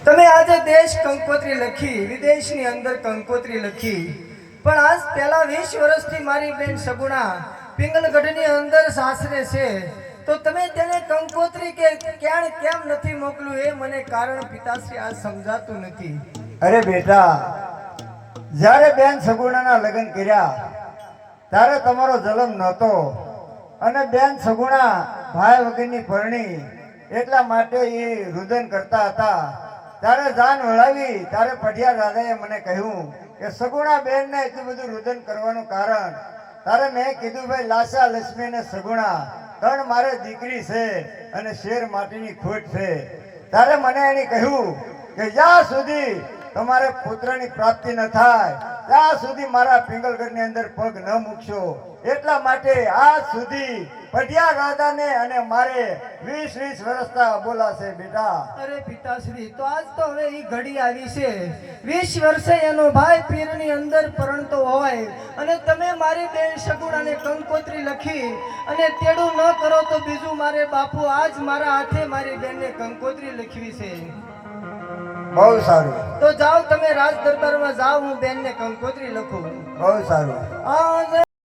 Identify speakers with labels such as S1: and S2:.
S1: તમે આજે દેશ કંકોત્રી લખી, વિદેશની અંદર કંકોત્રી લખી, પણ આજ પહેલા 20 વર્ષથી મારી બેન સગુણા પિંગલગઢની અંદર સાસરે છે, તો તમે તેને કંકોત્રી કે ક્યાં કેમ નથી મોકલ્યું એ મને કારણ પિતાશ્રી આજ સમજાતું નથી.
S2: અરે બેટા, જ્યારે બેન સગુણાના લગ્ન કર્યા ત્યારે તમારો જન્મ નહોતો અને બેન સગુણા ભાઈ વગરની પરણી, એટલા માટે એ રુદન કરતા હતા. ત્યારે જાન વળાવી ત્યારે પઢિયાર રાજાએ મને કહ્યું કે સગુણા બેનને એટલું બધું રુદન કરવાનું કારણ. ત્યારે મેં કીધું ભાઈ લાસા લક્ષ્મી ને સગુણા ત્રણ મારે દીકરી છે અને શેર માટીની ખોટ છે. ત્યારે મને એને કહ્યું કે જ્યાં સુધી તમારે પુત્રની પ્રાપ્તિ ન થાય ત્યાં સુધી મારા પિંગલગઢની અંદર પગ ન મૂકશો. એટલા માટે આજ સુધી પઢિયાર રાજાને અને મારે 20 વર્ષના બોલાશે બેટા.
S1: અરે પિતાશ્રી, તો આજ તો હવે ઈ ઘડી આવી છે. 20 વર્ષે એનો ભાઈ પીરની અંદર પરણતો હોય અને તમે મારી બેન સગુણાને કંકોત્રી લખી અને તેડું ન કરો તો બીજું મારે બાપુ આજ મારા હાથે મારી બેનને કંકોત્રી લખવી છે.
S2: બહુ સારું.
S1: તો જાઓ તમે રાજ દરબારમાં જાઓ, હું બેનને કંકોત્રી લખું.
S2: બહુ સારું.
S1: આજ